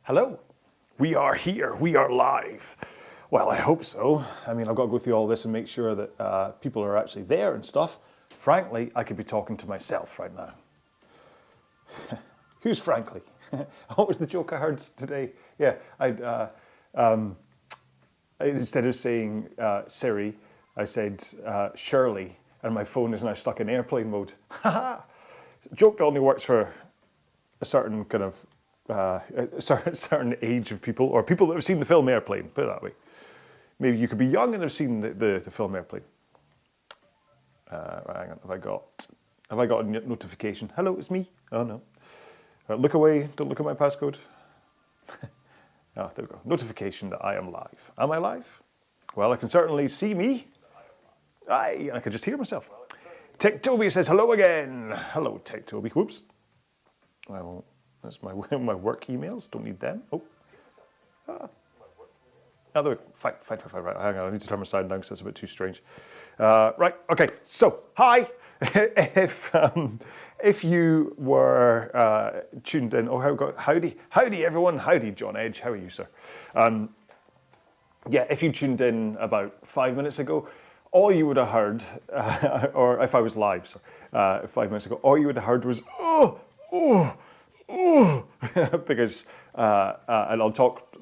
Hello, we are here, we are live. Well, I hope so. I mean, I've got to go through all this and make sure that people are actually there and stuff. Frankly, I could be talking to myself right now. Who's frankly? What was the joke I heard today? Yeah, instead of saying Siri, I said Shirley, and my phone is now stuck in airplane mode. Joke only works for a certain kind of a certain age of people, or people that have seen the film Airplane, put it that way. Maybe you could be young and have seen the film Airplane. Hang on, have I got a notification? Hello, it's me. Oh no. Look away, don't look at my passcode. There we go. Notification that I am live. Am I live? Well, I can certainly see me. I can just hear myself. Tech Toby says hello again. Hello, Tech Toby. Whoops. Well, that's my work emails. Don't need them. Oh. Other way. Fine. Right. Hang on. I need to turn my sound down because that's a bit too strange. Right. Okay. So, hi. If you were tuned in, howdy everyone. Howdy, John Edge. How are you, sir? Yeah. If you tuned in about 5 minutes ago, all you would have heard, or if I was live, sorry, 5 minutes ago, all you would have heard was because, and I'll talk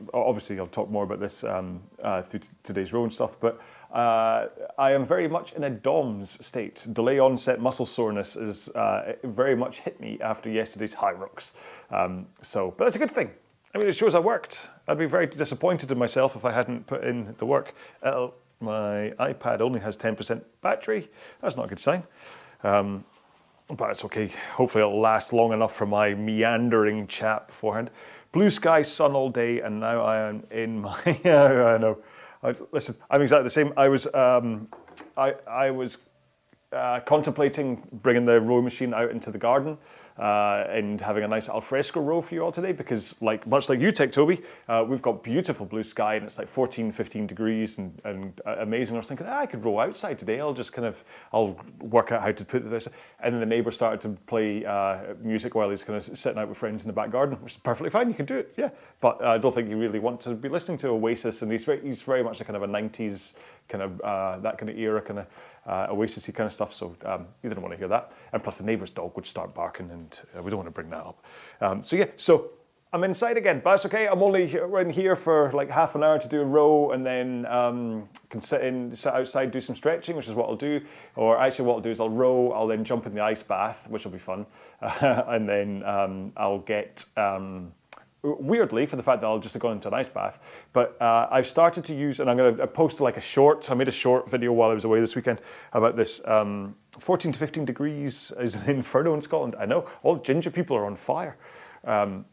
more about this through today's row and stuff, but I am very much in a DOMS state. Delay onset muscle soreness is very much hit me after yesterday's high rocks. But that's a good thing. I mean, it shows I worked. I'd be very disappointed in myself if I hadn't put in the work. My iPad only has 10% battery. That's not a good sign. But it's okay. Hopefully it'll last long enough for my meandering chat beforehand. Blue sky, sun all day, and now I am in my... I know. Listen, I'm exactly the same. I was contemplating bringing the row machine out into the garden and having a nice alfresco row for you all today because, much like you, Tech Toby, we've got beautiful blue sky and it's like 14, 15 degrees and amazing. I was thinking, I could row outside today. I'll work out how to put this. And then the neighbour started to play music while he's kind of sitting out with friends in the back garden, which is perfectly fine. You can do it, yeah. But I don't think you really want to be listening to Oasis, and he's very much a kind of a 90s kind of that kind of era kind of Oasis-y kind of stuff, so you didn't want to hear that. And plus the neighbour's dog would start barking and we don't want to bring that up. So I'm inside again, but that's okay. I'm only in here for like half an hour to do a row and then can sit outside, do some stretching, which is what I'll do. Or actually what I'll do is I'll row, I'll then jump in the ice bath, which will be fun. And then I'll get... weirdly, for the fact that I'll just have gone into an ice bath, but I've started to use, and I'm going to post like a short, I made a short video while I was away this weekend about this 14 to 15 degrees is an inferno in Scotland. I know, all ginger people are on fire. I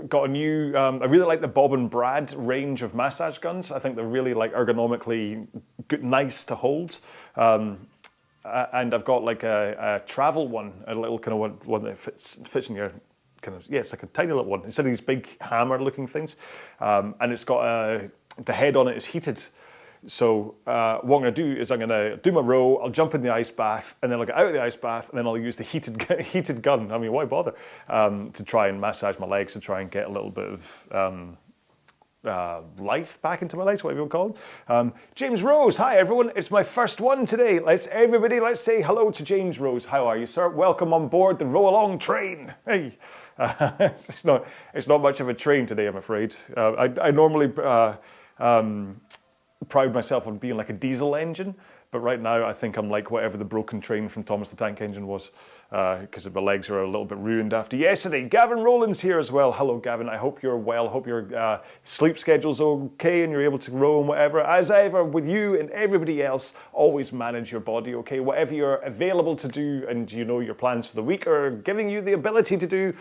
got a new, I really like the Bob and Brad range of massage guns. I think they're really like ergonomically good, nice to hold. And I've got like a travel one, a little kind of one that fits in your kind of, it's like a tiny little one. Instead of these big hammer looking things. And it's got the head on it is heated. So what I'm going to do is I'm going to do my row, I'll jump in the ice bath, and then I'll get out of the ice bath, and then I'll use the heated gun. I mean, why bother? To try and massage my legs, to try and get a little bit of life back into my legs, whatever you want to call them. James Rose, hi everyone, it's my first one today. Let's say hello to James Rose. How are you, sir? Welcome on board the RowAlong train. Hey, it's not much of a train today, I'm afraid. I normally pride myself on being like a diesel engine, but right now I think I'm like whatever the broken train from Thomas the Tank Engine was, because my legs are a little bit ruined after yesterday. Gavin Rowland's here as well. Hello, Gavin. I hope you're well. Hope your sleep schedule's okay and you're able to row and whatever. As ever, with you and everybody else, always manage your body, okay? Whatever you're available to do and you know your plans for the week are giving you the ability to do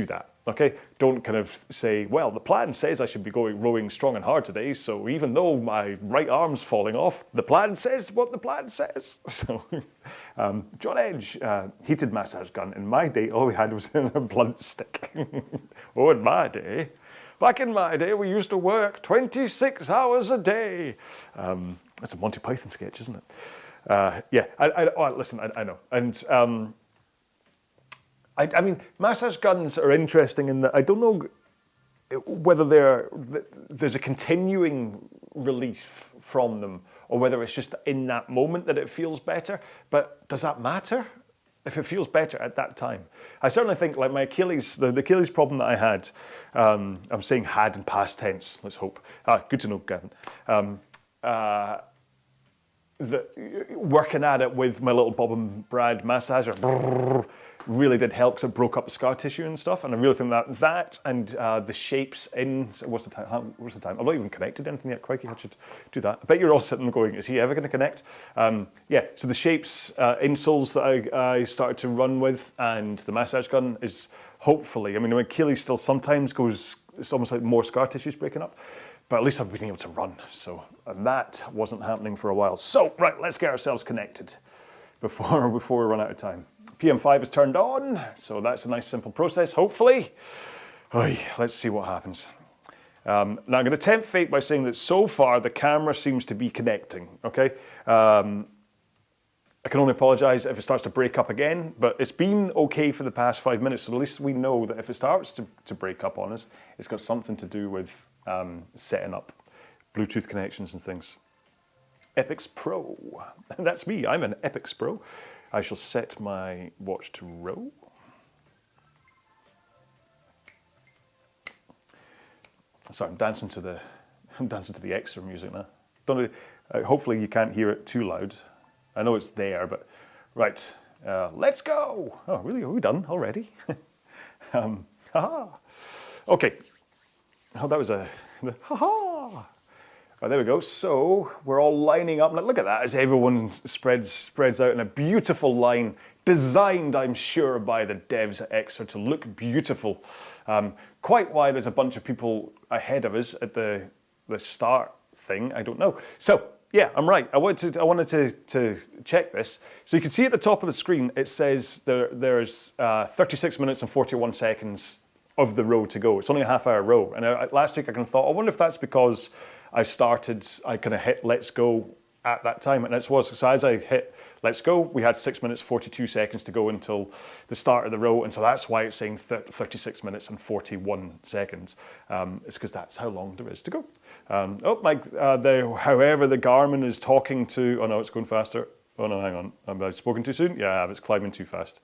that. Okay, don't kind of say, well, the plan says I should be rowing strong and hard today, so even though my right arm's falling off, the plan says what the plan says. So, John Edge, heated massage gun. In my day, all we had was a blunt stick. Oh, back in my day, we used to work 26 hours a day. That's a Monty Python sketch, isn't it? Listen, I know. And I mean, massage guns are interesting in that I don't know whether there's a continuing relief from them or whether it's just in that moment that it feels better. But does that matter? If it feels better at that time? I certainly think like my Achilles, the Achilles problem that I had, I'm saying had in past tense, let's hope. Good to know, Gavin. Working at it with my little Bob and Brad massager really did help because it broke up the scar tissue and stuff. And I really think that and the shapes in, what's the time? I'm not even connected to anything yet. Crikey, I should do that. I bet you're all sitting going, is he ever going to connect? Yeah, so the shapes, insoles that I started to run with and the massage gun is hopefully, I mean, my Achilles still sometimes goes, it's almost like more scar tissue's breaking up. But at least I've been able to run. So that wasn't happening for a while. So, right, let's get ourselves connected before we run out of time. PM5 is turned on, so that's a nice simple process, hopefully. Oy, let's see what happens. Now I'm going to tempt fate by saying that so far the camera seems to be connecting, okay? I can only apologise if it starts to break up again, but it's been okay for the past 5 minutes, so at least we know that if it starts to break up on us, it's got something to do with setting up Bluetooth connections and things. Epix Pro, that's me, I'm an Epix Pro. I shall set my watch to row. Sorry, I'm dancing to the extra music now. Hopefully you can't hear it too loud. I know it's there, but right, let's go. Oh, really? Are we done already? Haha. Okay. Oh, that was a haha. Right, there we go. So we're all lining up. Now look at that as everyone spreads out in a beautiful line, designed, I'm sure, by the devs at Exer to look beautiful. Quite why there's a bunch of people ahead of us at the start thing, I don't know. So yeah, I'm right. I wanted to check this. So you can see at the top of the screen it says there's 36 minutes and 41 seconds of the row to go. It's only a half-hour row. And last week I kind of thought, I wonder if that's because I kind of hit let's go at that time. And so as I hit let's go, we had 6 minutes, 42 seconds to go until the start of the row. And so that's why it's saying 36 minutes and 41 seconds. It's because that's how long there is to go. However, the Garmin is talking to, oh no, it's going faster. Oh no, hang on, have I spoken too soon? Yeah, it's climbing too fast.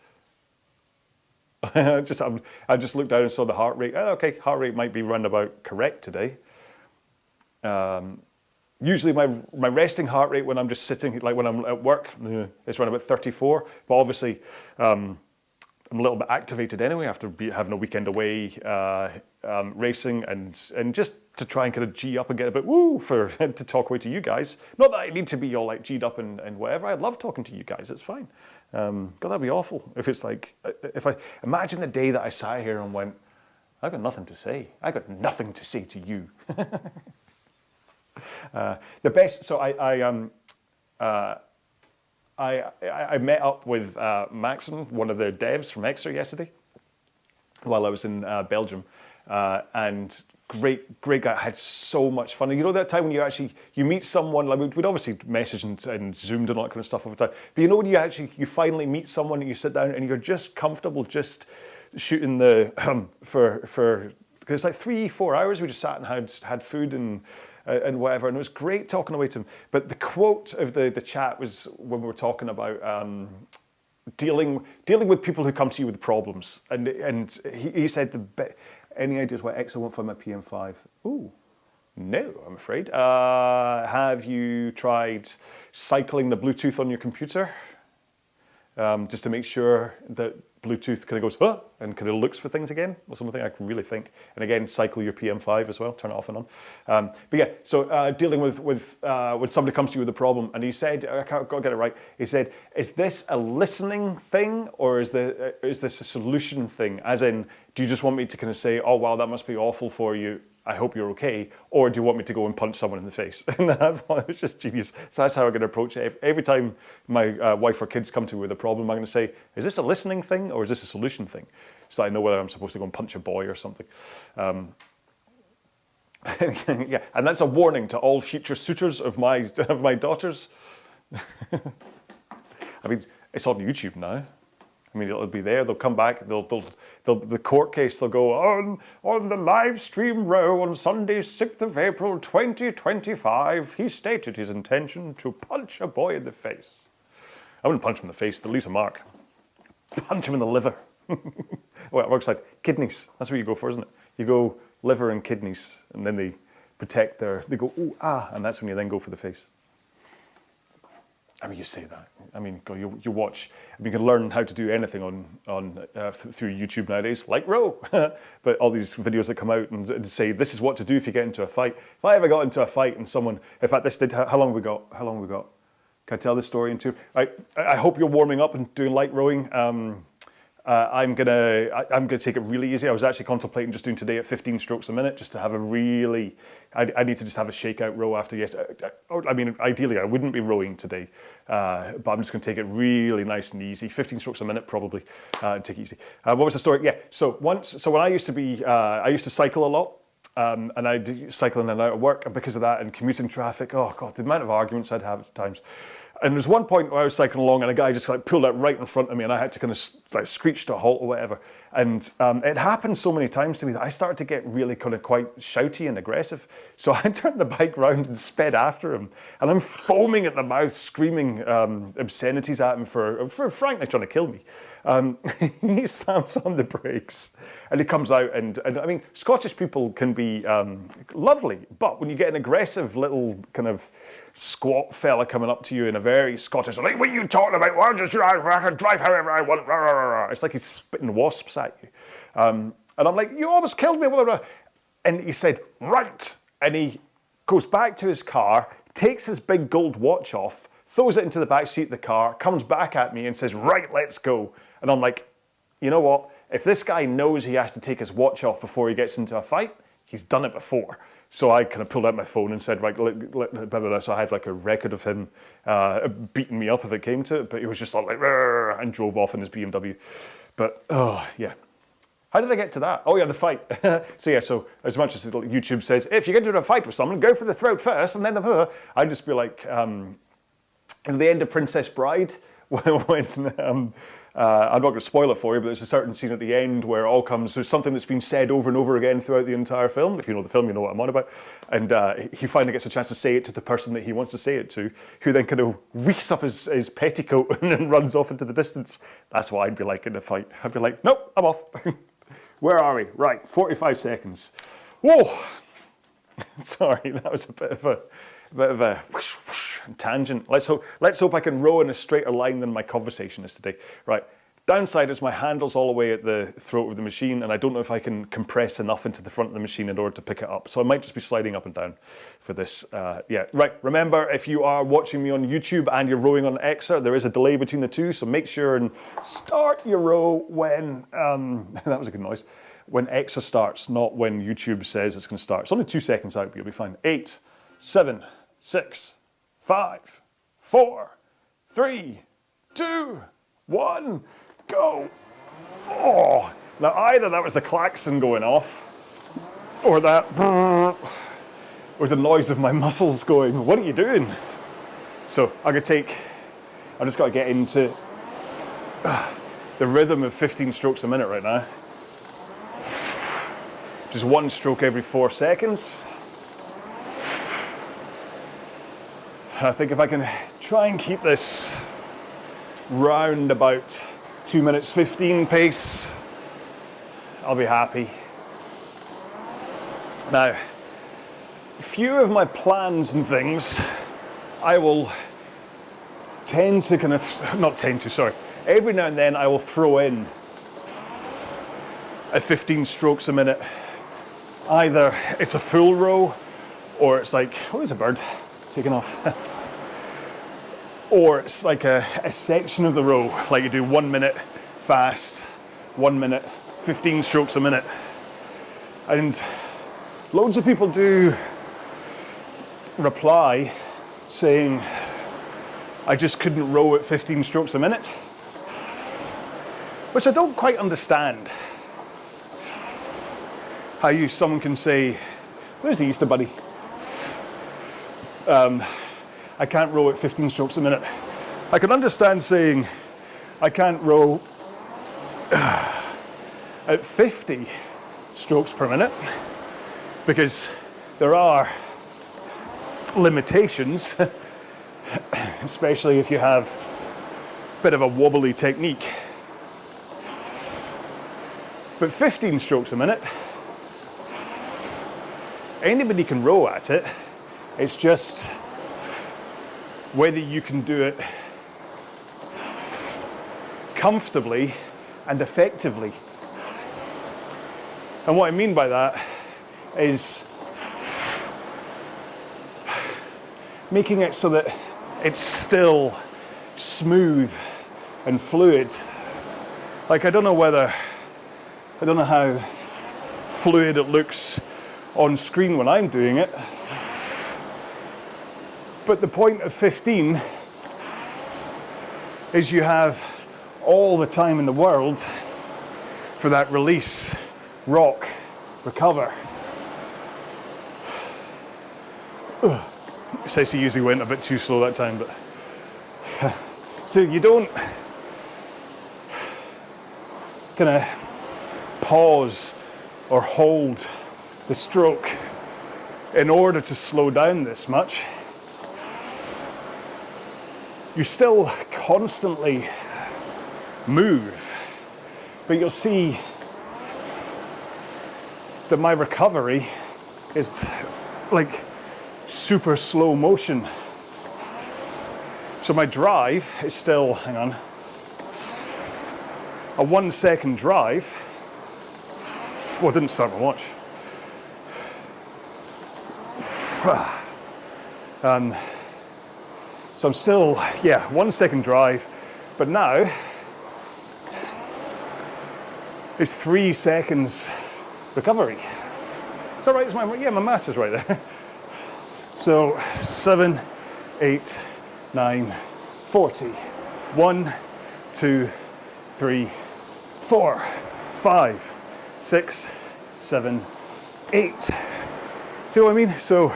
I just looked down and saw the heart rate. Oh, okay, heart rate might be round about correct today. Usually my resting heart rate when I'm just sitting, like when I'm at work, is around about 34. But obviously, I'm a little bit activated anyway after having a weekend away, racing and just to try and kind of G up and get a bit woo to talk away to you guys. Not that I need to be all like G'd up and whatever. I love talking to you guys. It's fine. God, that'd be awful if it's like if I imagine the day that I sat here and went, I got nothing to say. I got nothing to say to you. The best. So I met up with Maxim, one of the devs from Exer yesterday, while I was in Belgium, and great guy. I had so much fun. And you know that time when you meet someone, like we'd obviously messaged and Zoomed and all that kind of stuff over time. But you know when you finally meet someone and you sit down and you're just comfortable just shooting the because it's like 3-4 hours we just sat and had food and whatever, and it was great talking away to him. But the quote of the chat was when we were talking about dealing with people who come to you with problems, and he said any ideas why Exer won't find my PM5? Ooh, no, I'm afraid. Have you tried cycling the Bluetooth on your computer just to make sure that Bluetooth kind of goes, huh, and kind of looks for things again, or something I can really think. And again, cycle your PM5 as well, turn it off and on. But yeah, so dealing with when somebody comes to you with a problem, and he said, I can't got to get it right, he said, is this a listening thing, or is this a solution thing? As in, do you just want me to kind of say, oh wow, that must be awful for you, I hope you're okay, or do you want me to go and punch someone in the face? And I thought it was just genius. So that's how I'm going to approach it. Every time my wife or kids come to me with a problem, I'm going to say, is this a listening thing or is this a solution thing? So I know whether I'm supposed to go and punch a boy or something. Yeah, and that's a warning to all future suitors of my daughters. I mean, it's on YouTube now. I mean, it'll be there. They'll come back. The court case. They'll go on the live stream Row on Sunday, 6th of April, 2025. He stated his intention to punch a boy in the face. I wouldn't punch him in the face. They'll leave a mark. Punch him in the liver. Well, it works like kidneys. That's where you go for, isn't it? You go liver and kidneys, and then they protect they go, ooh, ah, and that's when you then go for the face. I mean, you say that. I mean, you watch. I mean, you can learn how to do anything through YouTube nowadays, like Row. But all these videos that come out and say this is what to do if you get into a fight. If I ever got into a fight and someone, in fact, this did. How long have we got? Can I tell this story in two? I hope you're warming up and doing light rowing. I'm gonna take it really easy. I was actually contemplating just doing today at 15 strokes a minute, just to have a really. I need to just have a shakeout row after yesterday. I mean, ideally, I wouldn't be rowing today, but I'm just going to take it really nice and easy. 15 strokes a minute, probably, and take it easy. What was the story? Yeah. So when I used to cycle a lot. And I do cycle in and out of work, and because of that and commuting traffic, oh God, the amount of arguments I'd have at times. And there's one point where I was cycling along and a guy just like pulled out right in front of me and I had to kind of like screech to a halt or whatever. And it happened so many times to me that I started to get really kind of quite shouty and aggressive. So I turned the bike round and sped after him. And I'm foaming at the mouth, screaming obscenities at him for frankly trying to kill me. He slams on the brakes and he comes out and I mean, Scottish people can be lovely, but when you get an aggressive little kind of squat fella coming up to you in a very Scottish, like, what are you talking about? Well, I can drive however I want. It's like he's spitting wasps at you. And I'm like, you almost killed me. And he said, right. And he goes back to his car, takes his big gold watch off, throws it into the back seat of the car, comes back at me and says, right, let's go. And I'm like, you know what? If this guy knows he has to take his watch off before he gets into a fight, he's done it before. So I kind of pulled out my phone and said, right, blah, blah, blah. So I had like a record of him beating me up if it came to it, but he was just all like, and drove off in his BMW. But, oh, yeah. How did I get to that? Oh, yeah, the fight. So as much as YouTube says, if you get into a fight with someone, go for the throat first, and then I'd just be like, at the end of Princess Bride, when I'm not going to spoil it for you, but there's a certain scene at the end where it all comes, there's something that's been said over and over again throughout the entire film. If you know the film, you know what I'm on about. And he finally gets a chance to say it to the person that he wants to say it to, who then kind of weeks up his petticoat and then runs off into the distance. That's what I'd be like in a fight. I'd be like, nope, I'm off. Where are we? Right, 45 seconds. Whoa! Sorry, that was a bit of a whoosh, whoosh, tangent. Let's hope I can row in a straighter line than my conversation is today. Right. Downside is my handle's all the way at the throat of the machine, and I don't know if I can compress enough into the front of the machine in order to pick it up. So I might just be sliding up and down for this. Yeah. Right. Remember, if you are watching me on YouTube and you're rowing on Exa, there is a delay between the two. So make sure and start your row when that was a good noise. When Exa starts, not when YouTube says it's going to start. It's only 2 seconds out, but you'll be fine. 8, 7, 6, 5, 4, 3, 2, 1, go. Oh, now either that was the klaxon going off, or that, or the noise of my muscles going, what are you doing? So I've just got to get into the rhythm of 15 strokes a minute right now. Just 1 stroke every 4 seconds. I think if I can try and keep this round about 2 minutes 15 pace, I'll be happy. Now, few of my plans and things, I will every now and then I will throw in at 15 strokes a minute. Either it's a full row, or it's like, oh, there's a bird taking off. Or it's like a section of the row, like you do 1 minute fast, 1 minute, 15 strokes a minute. And loads of people do reply saying, I just couldn't row at 15 strokes a minute, which I don't quite understand. How someone can say, where's the Easter Bunny? I can't row at 15 strokes a minute. I can understand saying, I can't row at 50 strokes per minute, because there are limitations, especially if you have a bit of a wobbly technique. But 15 strokes a minute, anybody can row at it. It's just whether you can do it comfortably and effectively. And what I mean by that is making it so that it's still smooth and fluid. Like, I don't know how fluid it looks on screen when I'm doing it, but the point of 15 is you have all the time in the world for that release, rock, recover. Stacey usually went a bit too slow that time, but so you don't kind of pause or hold the stroke in order to slow down this much. You still constantly move, but you'll see that my recovery is like super slow motion. So my drive is still, hang on, a 1 second drive. Well, I didn't start my watch. So I'm still, 1 second drive, but now it's 3 seconds recovery. Is that right? Is my math is right there. So 7, 8, 9, 40. 1, 2, 3, 4, 5, 6, 7, 8. See what I mean? So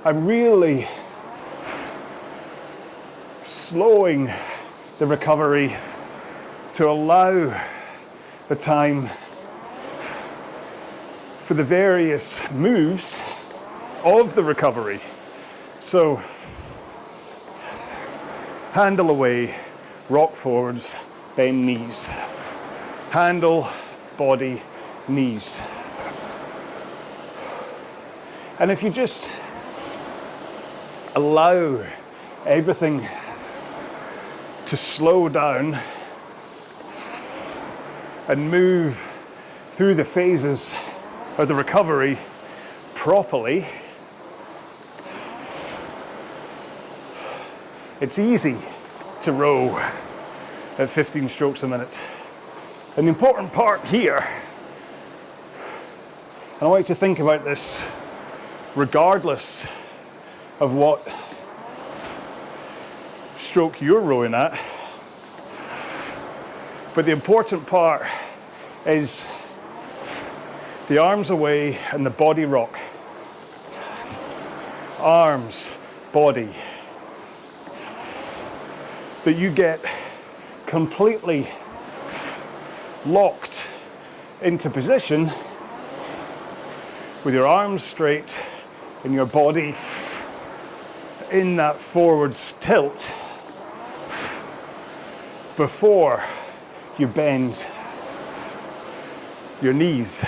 I'm really slowing the recovery to allow the time for the various moves of the recovery. So handle away, rock forwards, bend knees. Handle, body, knees. And if you just allow everything to slow down and move through the phases of the recovery properly, it's easy to row at 15 strokes a minute. And the important part here, and I want you to think about this regardless of what stroke you're rowing at, but the important part is the arms away and the body rock. Arms, body. That you get completely locked into position with your arms straight and your body in that forwards tilt before you bend your knees.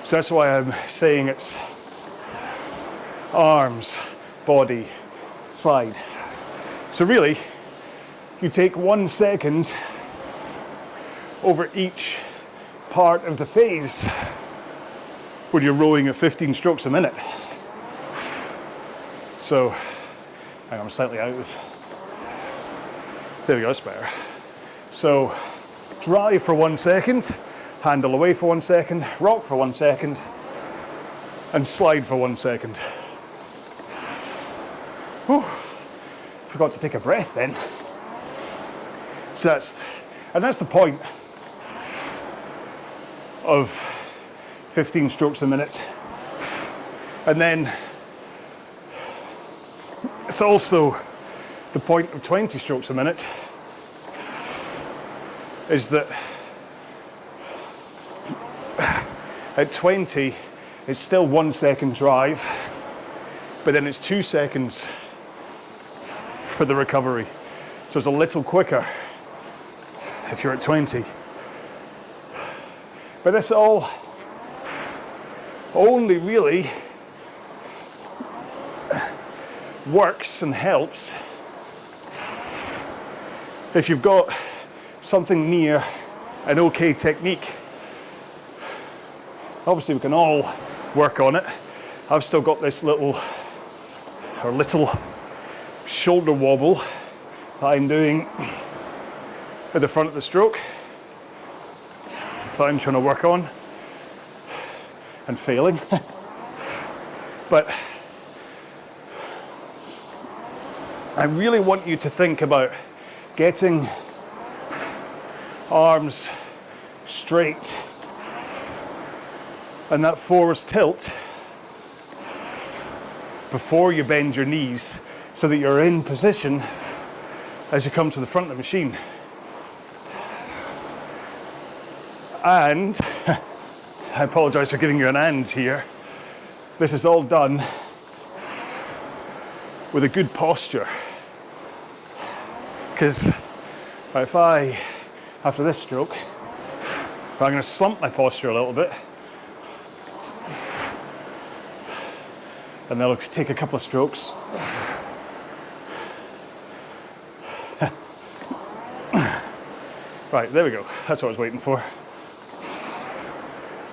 So that's why I'm saying it's arms, body, slide. So really, you take 1 second over each part of the phase when you're rowing at 15 strokes a minute. So, hang on, I'm slightly out of, there we go, that's better. So, drive for 1 second, handle away for 1 second, rock for 1 second, and slide for 1 second. Whew. Forgot to take a breath then. So that's the point of 15 strokes a minute. And then it's also the point of 20 strokes a minute. is that at 20, it's still 1 second drive, but then it's 2 seconds for the recovery. So it's a little quicker if you're at 20. But this all only really works and helps if you've got something near an okay technique. Obviously we can all work on it. I've still got this little shoulder wobble that I'm doing at the front of the stroke that I'm trying to work on and failing. But I really want you to think about getting arms straight and that forward tilt before you bend your knees, so that you're in position as you come to the front of the machine. And I apologize for giving you an and here. This is all done with a good posture. Because if after this stroke, I'm going to slump my posture a little bit, and then I'll take a couple of strokes. Right, there we go. That's what I was waiting for.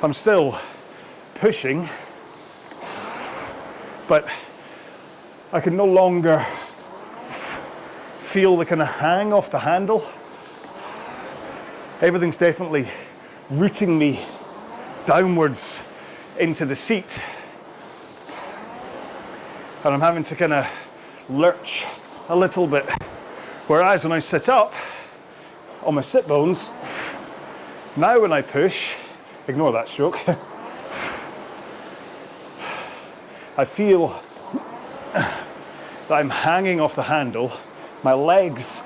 I'm still pushing, but I can no longer feel the kind of hang off the handle. Everything's definitely rooting me downwards into the seat. And I'm having to kind of lurch a little bit. Whereas when I sit up on my sit bones, now when I push, ignore that stroke, I feel that I'm hanging off the handle. My legs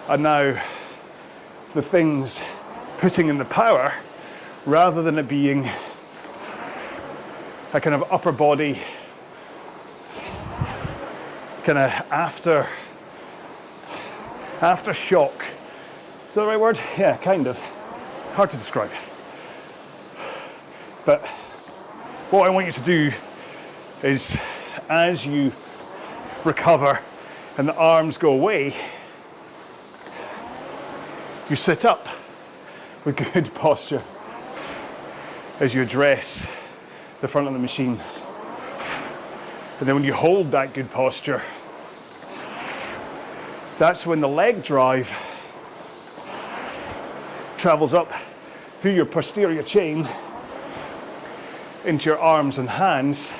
are now the things putting in the power, rather than it being a kind of upper body, kind of after shock. Is that the right word? Yeah, kind of. Hard to describe. But what I want you to do is, as you recover and the arms go away, you sit up with good posture as you address the front of the machine. And then when you hold that good posture, that's when the leg drive travels up through your posterior chain into your arms and hands.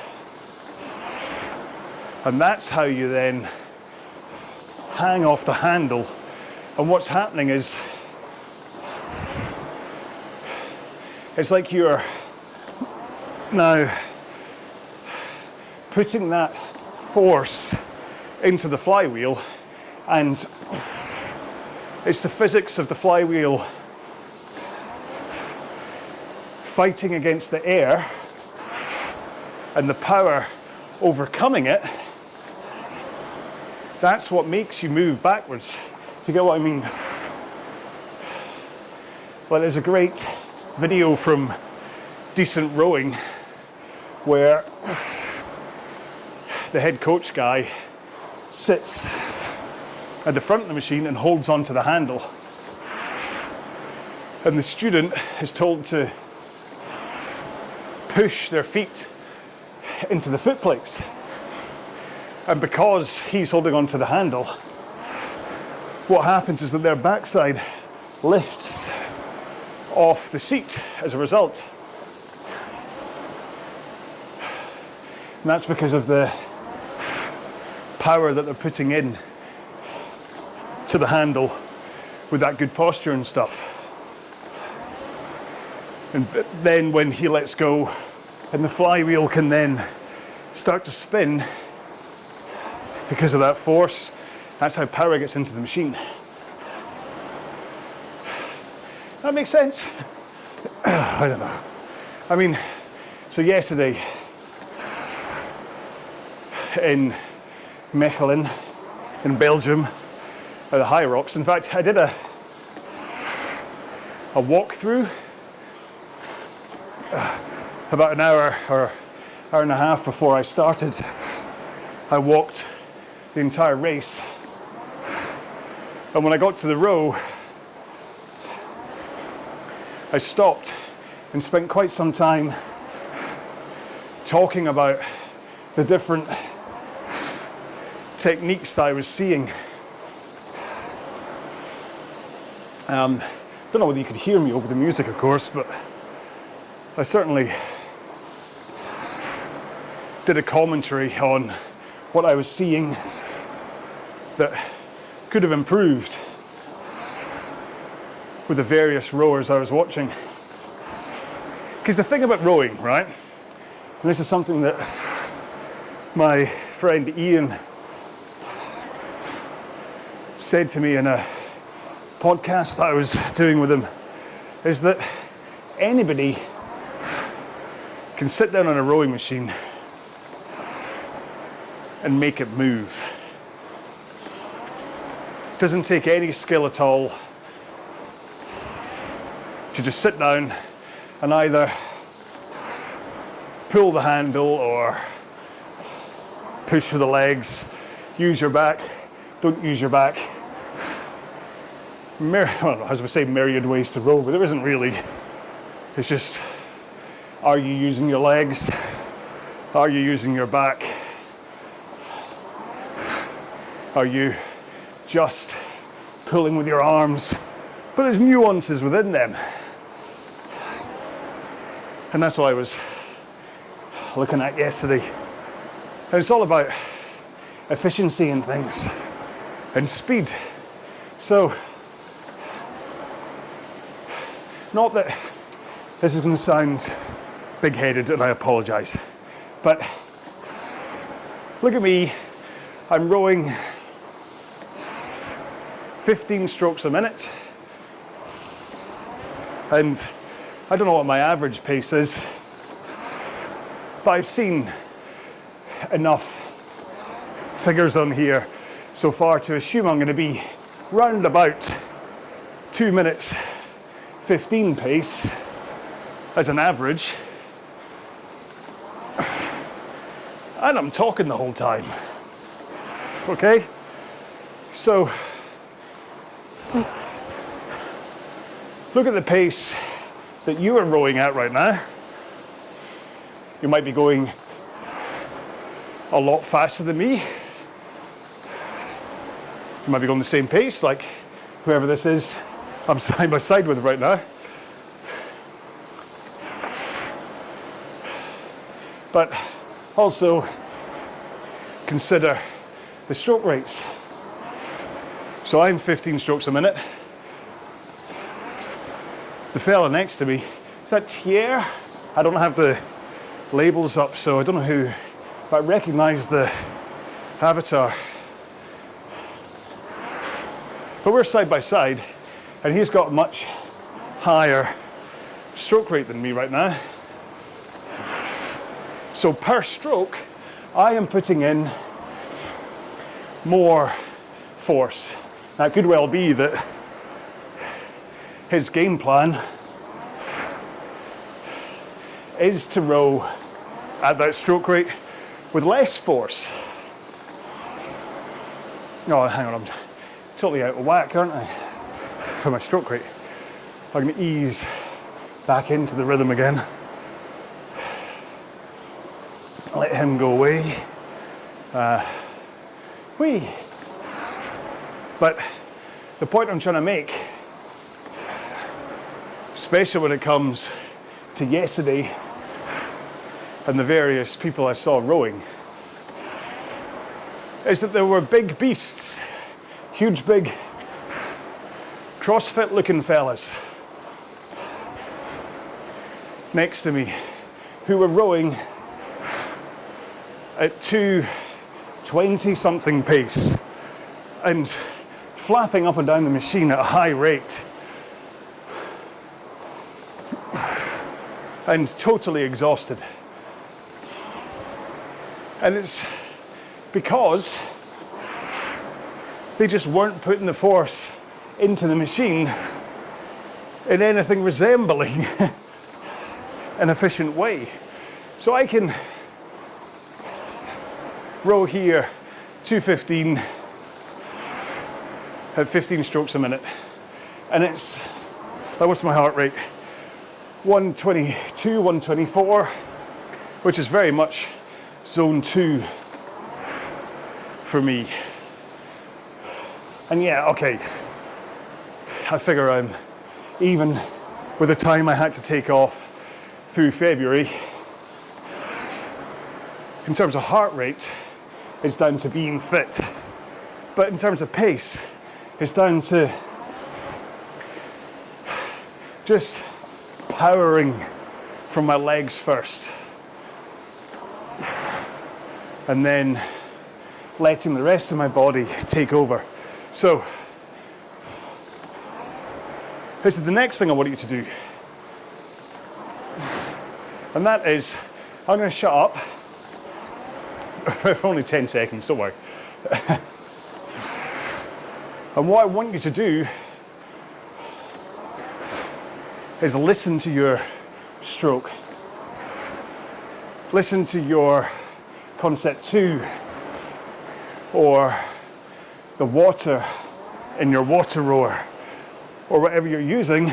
And that's how you then hang off the handle. And what's happening is, it's like you're now putting that force into the flywheel, and it's the physics of the flywheel fighting against the air and the power overcoming it. That's what makes you move backwards. Do you get what I mean? Well, there's a great video from Decent Rowing where the head coach guy sits at the front of the machine and holds onto the handle. And the student is told to push their feet into the foot plates. And because he's holding onto the handle, what happens is that their backside lifts off the seat as a result. And that's because of the power that they're putting in to the handle with that good posture and stuff. And then when he lets go and the flywheel can then start to spin because of that force, that's how power gets into the machine. That makes sense? I don't know. I mean, so yesterday in Mechelen in Belgium at the High Rocks, in fact, I did a walkthrough about an hour or hour and a half before I started. I walked the entire race, and when I got to the row, I stopped and spent quite some time talking about the different techniques that I was seeing. Don't know whether you could hear me over the music, of course, but I certainly did a commentary on what I was seeing that could have improved with the various rowers I was watching. Because the thing about rowing, right, and this is something that my friend Ian said to me in a podcast that I was doing with him, is that anybody can sit down on a rowing machine and make it move. It doesn't take any skill at all to just sit down and either pull the handle or push with the legs, use your back, don't use your back. Well, as we say, myriad ways to row, but there isn't really. It's just, are you using your legs? Are you using your back? Are you just pulling with your arms? But there's nuances within them. And that's what I was looking at yesterday. And it's all about efficiency and things, and speed. So, not that this is going to sound big-headed, and I apologize, but look at me. I'm rowing 15 strokes a minute, and I don't know what my average pace is, but I've seen enough figures on here so far to assume I'm going to be round about 2 minutes 15 pace as an average, and I'm talking the whole time. Okay, so look at the pace that you are rowing at right now. You might be going a lot faster than me. You might be going the same pace, like whoever this is I'm side by side with right now. But also consider the stroke rates. So I'm 15 strokes a minute. The fella next to me, is that Thierry? I don't have the labels up, so I don't know who, but I recognize the avatar. But we're side by side, and he's got a much higher stroke rate than me right now. So per stroke, I am putting in more force. Now, it could well be that his game plan is to row at that stroke rate with less force. Oh, hang on, I'm totally out of whack, aren't I? For my stroke rate. I'm going to ease back into the rhythm again. Let him go away. Whee! But the point I'm trying to make, especially when it comes to yesterday and the various people I saw rowing, is that there were big beasts, huge big CrossFit looking fellas next to me who were rowing at 2:20 something pace and flapping up and down the machine at a high rate. and totally exhausted. And it's because they just weren't putting the force into the machine in anything resembling an efficient way. So I can row here 215 at 15 strokes a minute, and it's, what's my heart rate? 122, 124, which is very much zone 2 for me. And yeah, okay, I figure I'm even with the time I had to take off through February. In terms of heart rate, it's down to being fit. But in terms of pace, it's down to just powering from my legs first. And then letting the rest of my body take over. So, this is the next thing I want you to do. And that is, I'm going to shut up for only 10 seconds, don't worry. And what I want you to do is listen to your stroke. Listen to your concept 2 or the water in your WaterRower or whatever you're using,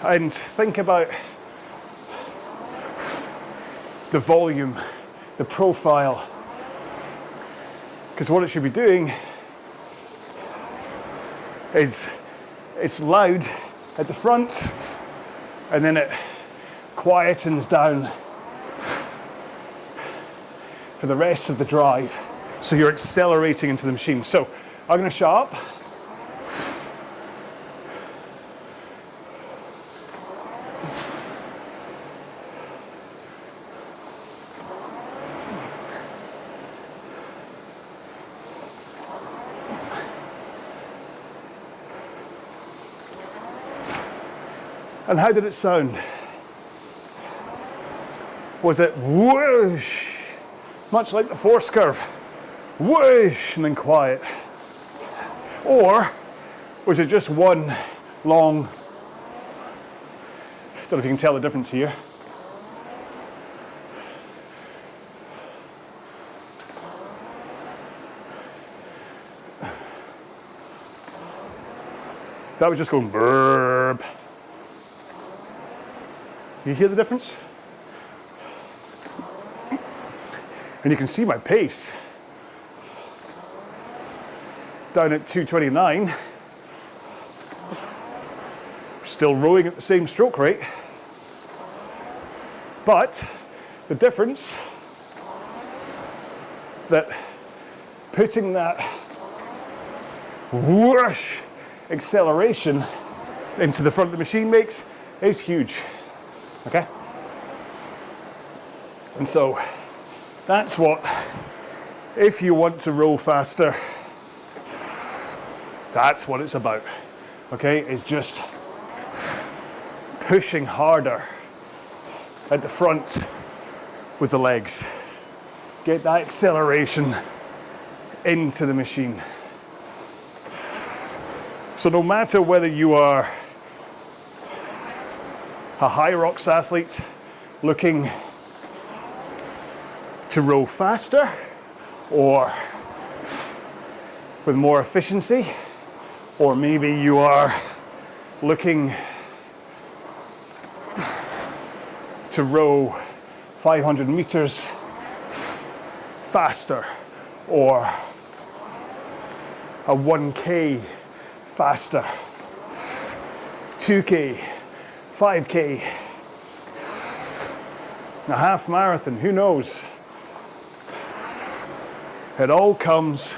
and think about the volume, the profile, because what it should be doing is it's loud at the front and then it quietens down for the rest of the drive. So you're accelerating into the machine. So I'm going to shut up. And how did it sound? Was it whoosh, much like the force curve, whoosh, and then quiet? Or was it just one long, don't know if you can tell the difference here. That was just going burp. You hear the difference? And you can see my pace. Down at 229. Still rowing at the same stroke rate. But the difference that putting that whoosh acceleration into the front of the machine makes is huge. Okay? And so that's what, if you want to row faster, that's what it's about. Okay? It's just pushing harder at the front with the legs. Get that acceleration into the machine. So no matter whether you are a high rocks athlete looking to row faster or with more efficiency, or maybe you are looking to row 500 meters faster, or a 1K faster, 2K, 5K, a half marathon, who knows? It all comes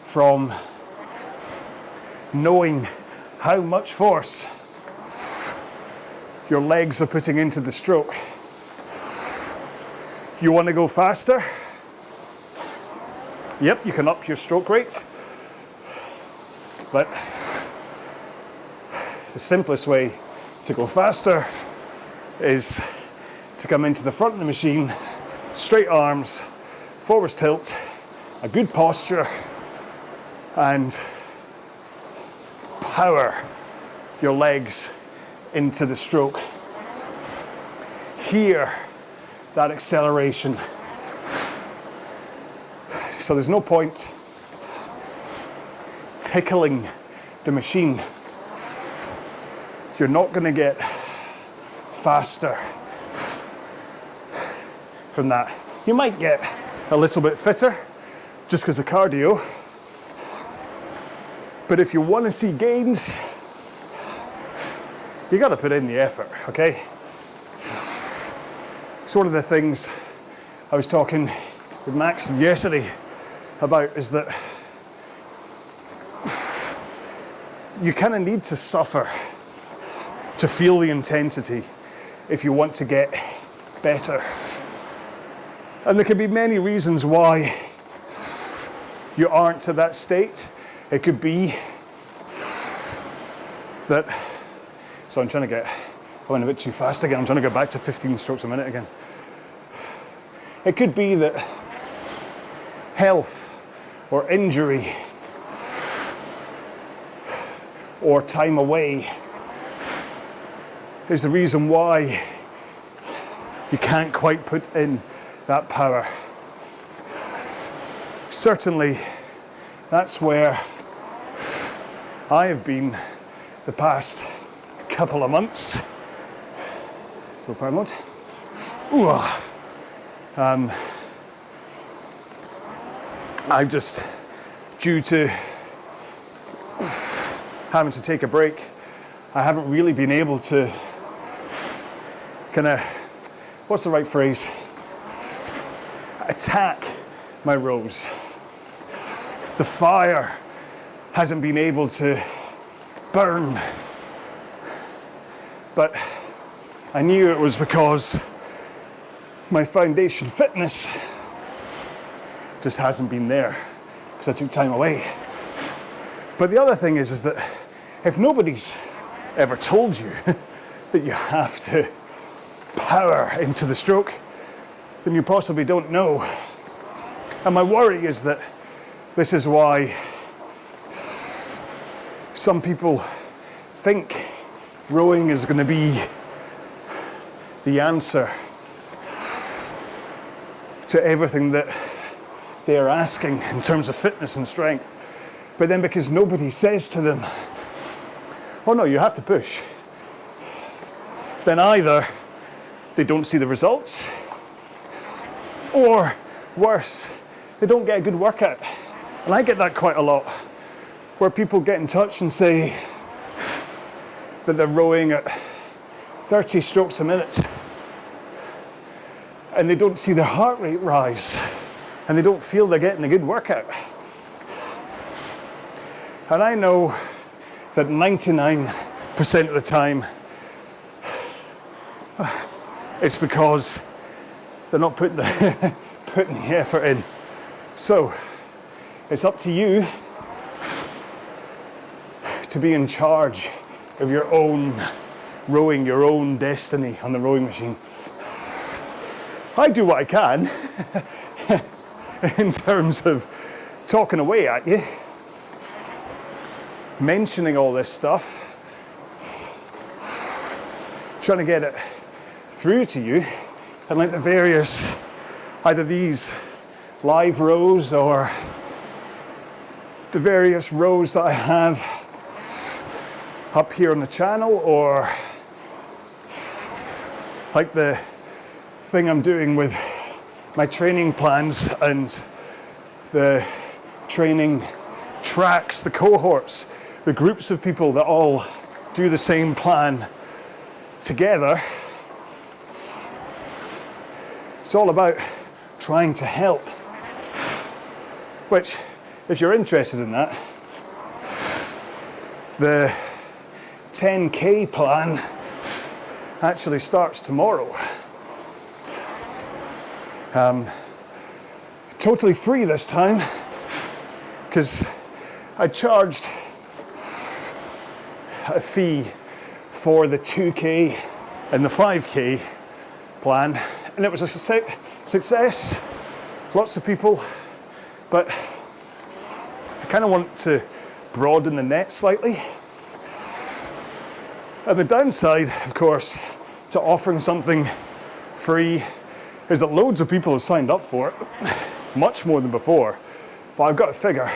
from knowing how much force your legs are putting into the stroke. You want to go faster? Yep, you can up your stroke rate, but the simplest way to go faster is to come into the front of the machine, straight arms, forwards tilt, a good posture, and power your legs into the stroke. Hear that acceleration. So there's no point tickling the machine. You're not going to get faster from that. You might get a little bit fitter just because of cardio, but if you want to see gains, you got to put in the effort, okay? So one of the things I was talking with Max yesterday about is that you kind of need to suffer to feel the intensity if you want to get better. And there can be many reasons why you aren't to that state. It could be that, so I went a bit too fast again. I'm trying to go back to 15 strokes a minute again. It could be that health or injury or time away is the reason why you can't quite put in that power. Certainly, that's where I have been the past couple of months. I'm just, due to having to take a break, I haven't really been able to kind of, what's the right phrase? Attack my rows. The fire hasn't been able to burn. But I knew it was because my foundation fitness just hasn't been there because I took time away. But the other thing is that if nobody's ever told you that you have to power into the stroke, then you possibly don't know. And my worry is that this is why some people think rowing is going to be the answer to everything that they're asking in terms of fitness and strength. But then because nobody says to them, oh no, you have to push, then either they don't see the results, or worse, they don't get a good workout. And I get that quite a lot, where people get in touch and say that they're rowing at 30 strokes a minute and they don't see their heart rate rise and they don't feel they're getting a good workout. And I know that 99% of the time it's because they're not putting the effort in. So it's up to you to be in charge of your own rowing, your own destiny on the rowing machine. I do what I can in terms of talking away at you, mentioning all this stuff, trying to get it through to you, and like the various, either these live rows or the various rows that I have up here on the channel, or like the thing I'm doing with my training plans and the training tracks, the cohorts, the groups of people that all do the same plan together. It's all about trying to help, which, if you're interested in that, the 10K plan actually starts tomorrow. Totally free this time, because I charged a fee for the 2K in the 5K plan, and it was a success. Lots of people, but I kind of want to broaden the net slightly. And the downside, of course, to offering something free is that loads of people have signed up for it, much more than before. But I've got to figure,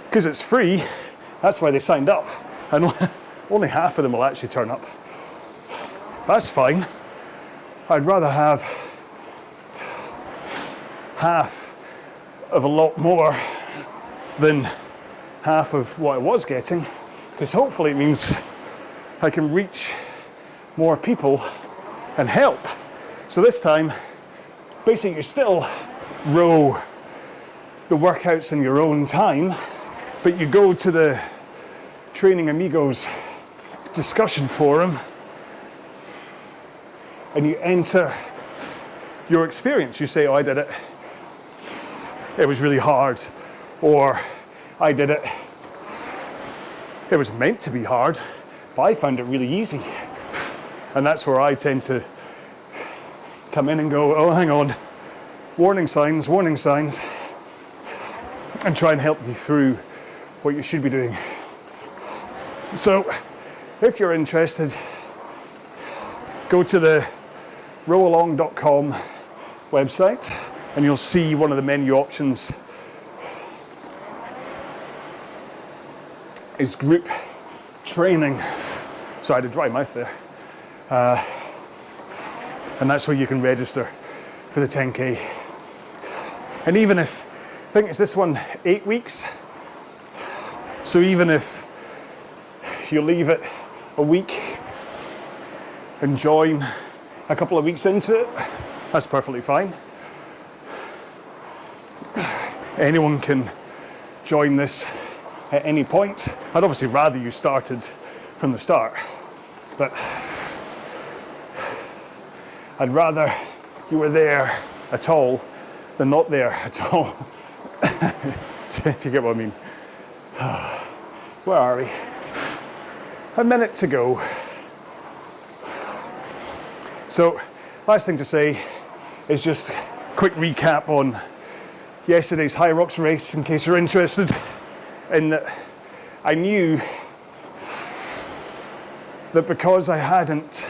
because it's free, that's why they signed up, and only half of them will actually turn up. That's fine. I'd rather have half of a lot more than half of what I was getting, because hopefully it means I can reach more people and help. So this time, basically you still row the workouts in your own time, but you go to the Training Amigos discussion forum and you enter your experience. You say, oh, I did it. It was really hard. Or I did it. It was meant to be hard, but I found it really easy. And that's where I tend to come in and go, oh, hang on. Warning signs, and try and help you through what you should be doing. So, if you're interested, go to the RowAlong.com website and you'll see one of the menu options is group training. So I had a dry mouth there. And that's where you can register for the 10K. And even if, I think it's this one, 8 weeks. So even if you leave it a week and join a couple of weeks into it, that's perfectly fine. Anyone can join this at any point. I'd obviously rather you started from the start, but I'd rather you were there at all than not there at all. If you get what I mean. Where are we? A minute to go. So, last thing to say is just a quick recap on yesterday's High Rocks race, in case you're interested. In that I knew that because I hadn't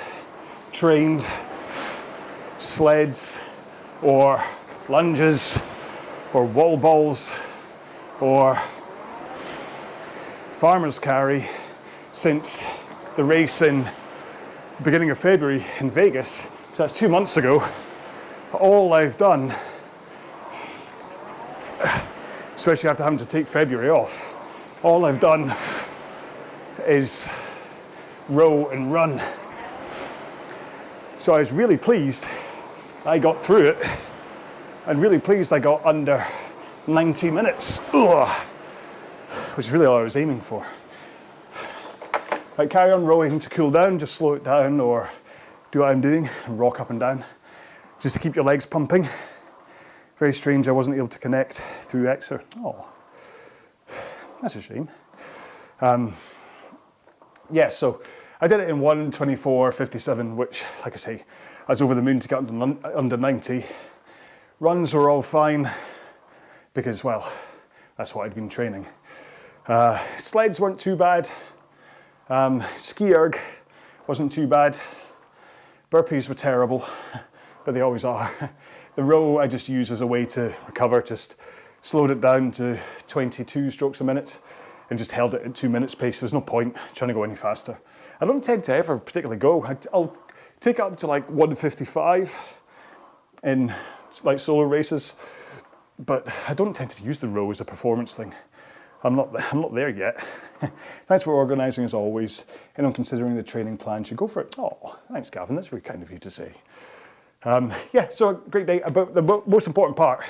trained sleds or lunges or wall balls or farmer's carry since the race in the beginning of February in Vegas, so that's 2 months ago, all I've done, especially after having to take February off, all I've done is row and run. So I was really pleased I got through it, and really pleased I got under 90 minutes, which is really all I was aiming for. I carry on rowing to cool down, just slow it down, or do what I'm doing and rock up and down, just to keep your legs pumping. Very strange I wasn't able to connect through Exer. Oh, that's a shame. Yeah, so I did it in 1:24:57, which, like I say, I was over the moon to get under 90. Runs were all fine because, well, that's what I'd been training. Sleds weren't too bad. Ski erg wasn't too bad. Burpees were terrible, but they always are. The row I just used as a way to recover, just slowed it down to 22 strokes a minute and just held it at 2 minutes pace. There's no point trying to go any faster. I don't tend to ever particularly go. I'll take it up to like 1:55 in like solo races, but I don't tend to use the row as a performance thing. I'm not there yet. Thanks for organising as always, and on considering the training plan. Should go for it. Oh, thanks, Gavin. That's very kind of you to say. Yeah, so a great day. About the most important part,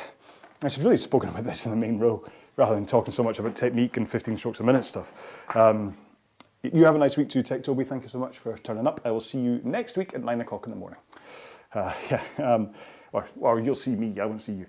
I should really have spoken about this in the main row rather than talking so much about technique and 15 strokes a minute stuff. You have a nice week too, Tech Toby. Thank you so much for turning up. I will see you next week at 9 o'clock in the morning. Or you'll see me, I won't see you.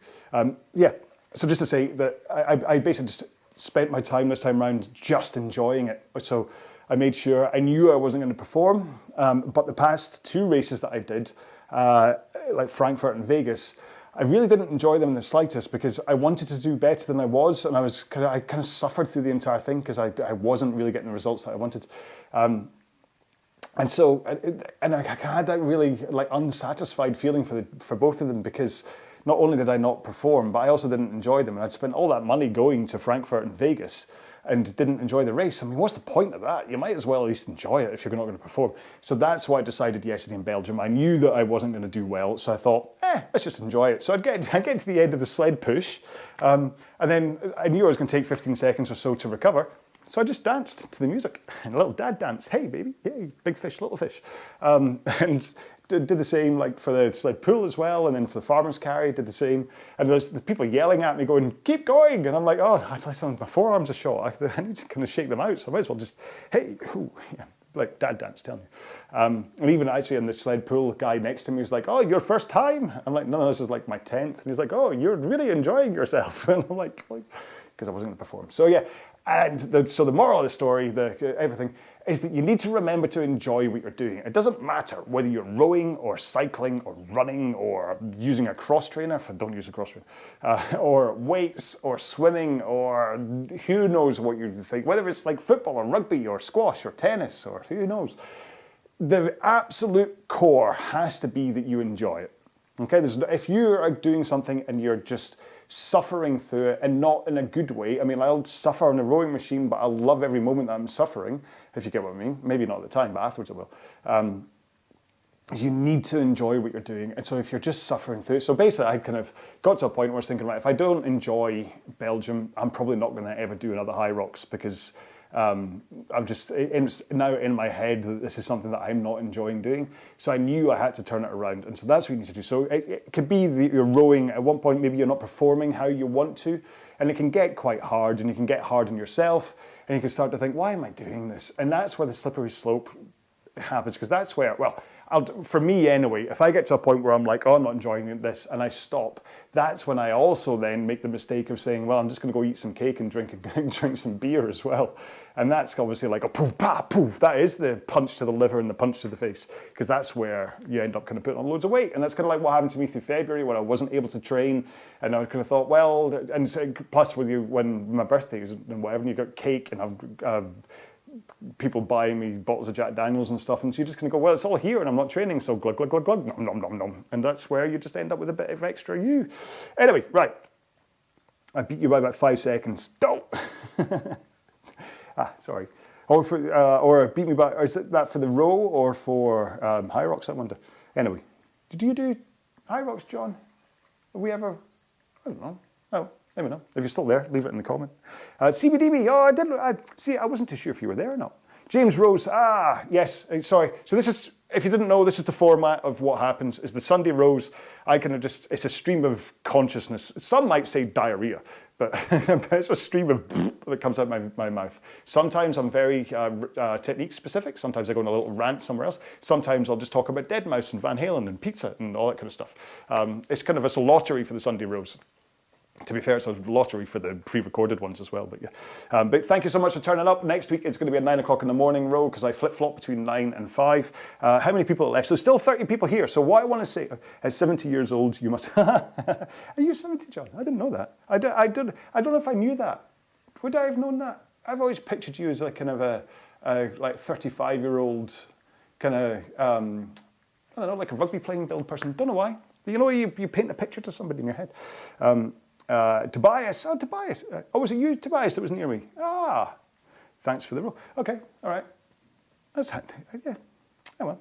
Yeah, so just to say that I basically just spent my time this time around just enjoying it. So I made sure I knew I wasn't going to perform. But the past 2 races that I did, like Frankfurt and Vegas, I really didn't enjoy them in the slightest because I wanted to do better than I was, and I kind of suffered through the entire thing because I wasn't really getting the results that I wanted. And so, and I had that really like unsatisfied feeling for both of them because not only did I not perform, but I also didn't enjoy them. And I'd spent all that money going to Frankfurt and Vegas and didn't enjoy the race. I mean, what's the point of that? You might as well at least enjoy it if you're not going to perform. So that's why I decided yesterday in Belgium. I knew that I wasn't going to do well, so I thought, let's just enjoy it. So I'd get to the end of the sled push, and then I knew I was going to take 15 seconds or so to recover. So I just danced to the music, and a little dad dance. Hey, baby, hey, big fish, little fish. And did the same like for the sled pull as well, and then for the farmer's carry, did the same. And there's people yelling at me going, keep going. And I'm like, oh, my forearms are short. I need to kind of shake them out, so I might as well just, hey, ooh, yeah, like dad dance, tell me. And even actually in the sled pull, guy next to me was like, oh, your first time? I'm like, no, this is like my 10th. And he's like, oh, you're really enjoying yourself. And I'm like, because I wasn't going to perform. So yeah, and so the moral of the story, everything, is that you need to remember to enjoy what you're doing. It doesn't matter whether you're rowing or cycling or running or using a cross trainer, if I don't use a cross trainer, or weights or swimming or who knows what you think, whether it's like football or rugby or squash or tennis or who knows. The absolute core has to be that you enjoy it. Okay, if you are doing something and you're just suffering through it, and not in a good way. I mean, I'll suffer on a rowing machine, but I'll love every moment that I'm suffering, if you get what I mean. Maybe not at the time, but afterwards I will. You need to enjoy what you're doing. And so if you're just suffering through it, so basically I kind of got to a point where I was thinking, right, if I don't enjoy Belgium, I'm probably not going to ever do another High Rocks because I'm just now in my head that this is something that I'm not enjoying doing. So I knew I had to turn it around, and so that's what you need to do. So it could be that you're rowing at one point, maybe you're not performing how you want to, and it can get quite hard, and you can get hard on yourself, and you can start to think, why am I doing this? And that's where the slippery slope happens, because that's where, well, for me anyway, if I get to a point where I'm like, oh, I'm not enjoying this, and I stop, that's when I also then make the mistake of saying, well, I'm just going to go eat some cake and drink some beer as well. And that's obviously like a poof, pa, poof. That is the punch to the liver and the punch to the face, because that's where you end up kind of putting on loads of weight. And that's kind of like what happened to me through February when I wasn't able to train. And I kind of thought, well, and so, plus with you, when my birthday is and whatever, and you got cake and I've people buying me bottles of Jack Daniels and stuff, and so you're just going to go, well, it's all here and I'm not training, so glug, glug, glug, glug, nom, nom, nom, nom. And that's where you just end up with a bit of extra you. Anyway, right. I beat you by about 5 seconds. Don't. Sorry. Or beat me by, or is that for the row or for High Rocks, I wonder. Anyway, did you do High Rocks, John? Have we ever, I don't know. Oh. Let me know. If you're still there, leave it in the comment. CBDB, I wasn't too sure if you were there or not. James Rose, yes, sorry. So this is, if you didn't know, this is the format of what happens, is the Sunday Rose, I kind of just, it's a stream of consciousness. Some might say diarrhea, but it's a stream of that comes out my mouth. Sometimes I'm very technique specific. Sometimes I go on a little rant somewhere else. Sometimes I'll just talk about Deadmau5 and Van Halen and pizza and all that kind of stuff. It's a lottery for the Sunday Rose. To be fair, it's a lottery for the pre-recorded ones as well, but yeah. But thank you so much for turning up. Next week, it's going to be at 9 o'clock in the morning row because I flip-flop between 9 and 5. How many people are left? So still 30 people here. So what I want to say, at 70 years old, you must... Are you 70, John? I didn't know that. I don't know if I knew that. Would I have known that? I've always pictured you as like kind of a like 35-year-old kind of, I don't know, like a rugby-playing build person. Don't know why. But you know, you paint a picture to somebody in your head. Tobias, Tobias. Was it you, Tobias, that was near me? Thanks for the roll. Okay, all right. That's yeah. Oh well.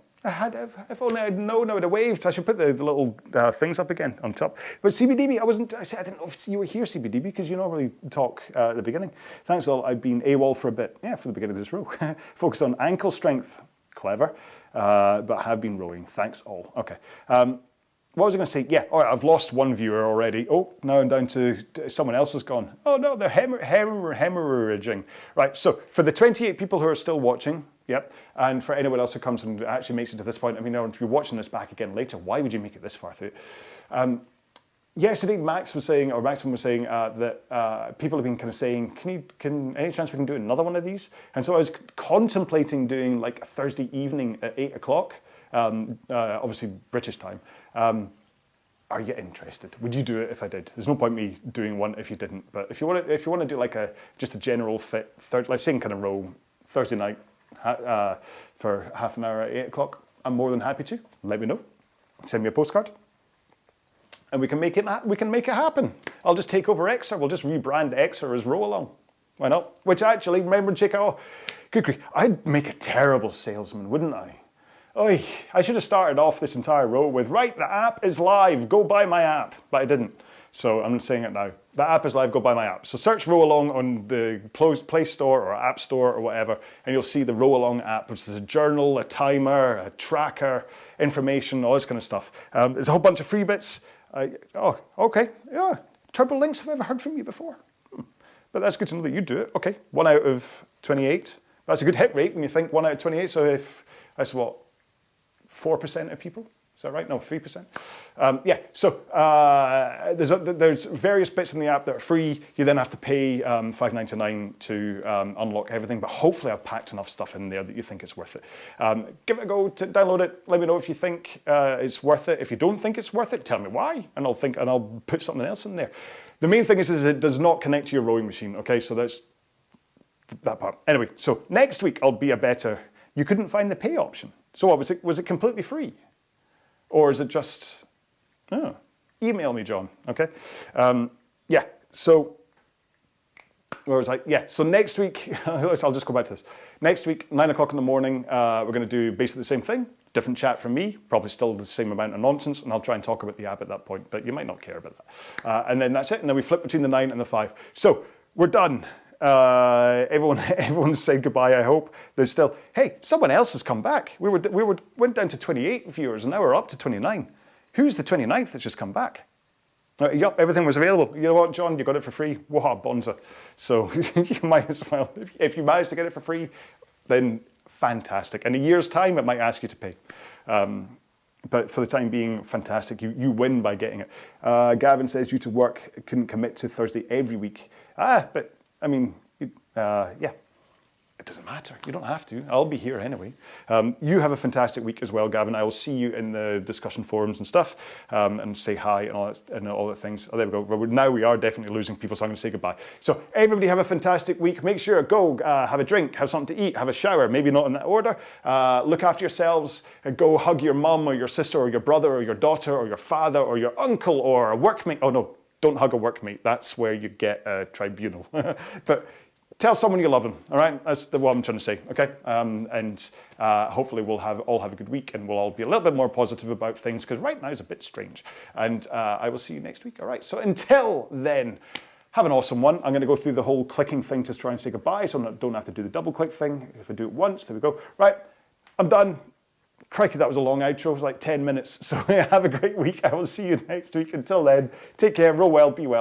If only I'd known, I would have waved. I should put the little things up again on top. But CBDB, I didn't know if you were here, CBDB, because you normally talk at the beginning. Thanks all. I've been AWOL for a bit. Yeah, for the beginning of this row. Focus on ankle strength. Clever. But have been rowing. Thanks all. Okay. What was I going to say? Yeah, all right, I've lost one viewer already. Oh, now I'm down to someone else has gone. Oh no, they're hemorrhaging. Right, so for the 28 people who are still watching, yep, and for anyone else who comes and actually makes it to this point, I mean, if you're watching this back again later, why would you make it this far through? yesterday Maxim was saying that people have been kind of saying, can any chance we can do another one of these? And so I was contemplating doing like a Thursday evening at 8 o'clock, obviously British time. Are you interested? Would you do it if I did? There's no point me doing one if you didn't. But if you want to do like just a general fit, like same kind of row, Thursday night for half an hour at 8 o'clock, I'm more than happy to. Let me know. Send me a postcard, and we can make it happen. I'll just take over Exer. We'll just rebrand Exer as RowAlong. Why not? Which actually, remember, check out. Good grief, I'd make a terrible salesman, wouldn't I? Oy, I should have started off this entire row with, right, the app is live, go buy my app. But I didn't, so I'm saying it now. The app is live, go buy my app. So search RowAlong on the Play Store or App Store or whatever, and you'll see the RowAlong app, which is a journal, a timer, a tracker, information, all this kind of stuff. There's a whole bunch of free bits. Oh, okay, yeah. Turbo Links, have I ever heard from you before? But that's good to know that you do it. Okay, 1 out of 28. That's a good hit rate when you think 1 out of 28. So if that's what, 4% of people? Is that right? No, 3%. Yeah, so there's various bits in the app that are free. You then have to pay $5.99 to unlock everything, but hopefully I've packed enough stuff in there that you think it's worth it. Give it a go, download it, let me know if you think it's worth it. If you don't think it's worth it, tell me why, and I'll put something else in there. The main thing is it does not connect to your rowing machine, okay? So that's that part. Anyway, so next week I'll be a better, you couldn't find the pay option. So what, was it completely free? Or is it just, email me, John, okay? Yeah, so, where was I? Yeah, so next week, I'll just go back to this. Next week, 9 o'clock in the morning, we're gonna do basically the same thing. Different chat from me, probably still the same amount of nonsense, and I'll try and talk about the app at that point, but you might not care about that. And then that's it, and then we flip between the 9 and the 5. So, we're done. Everyone said goodbye, I hope. There's still, hey, someone else has come back. We went down to 28 viewers, and now we're up to 29. Who's the 29th that's just come back? Yup, everything was available. You know what, John, you got it for free. Waha, bonza. So you might as well, if you manage to get it for free, then fantastic. In a year's time, it might ask you to pay. But for the time being, fantastic. You win by getting it. Gavin says, due to work, couldn't commit to Thursday every week. But I mean, yeah, it doesn't matter. You don't have to. I'll be here anyway. You have a fantastic week as well, Gavin. I will see you in the discussion forums and stuff, and say hi and all the things. Oh, there we go. Well, now we are definitely losing people, so I'm going to say goodbye. So everybody have a fantastic week. Make sure go have a drink, have something to eat, have a shower. Maybe not in that order. Look after yourselves. Go hug your mum or your sister or your brother or your daughter or your father or your uncle or a workmate. Oh no. Don't hug a workmate. That's where you get a tribunal. But tell someone you love them, all right? That's what I'm trying to say, okay? And hopefully we'll all have a good week, and we'll all be a little bit more positive about things, because right now is a bit strange. And I will see you next week, all right? So until then, have an awesome one. I'm going to go through the whole clicking thing to try and say goodbye, so I don't have to do the double click thing. If I do it once, there we go. Right, I'm done. Crikey, that was a long outro. It was like 10 minutes. So have a great week. I will see you next week. Until then, take care, row well, be well.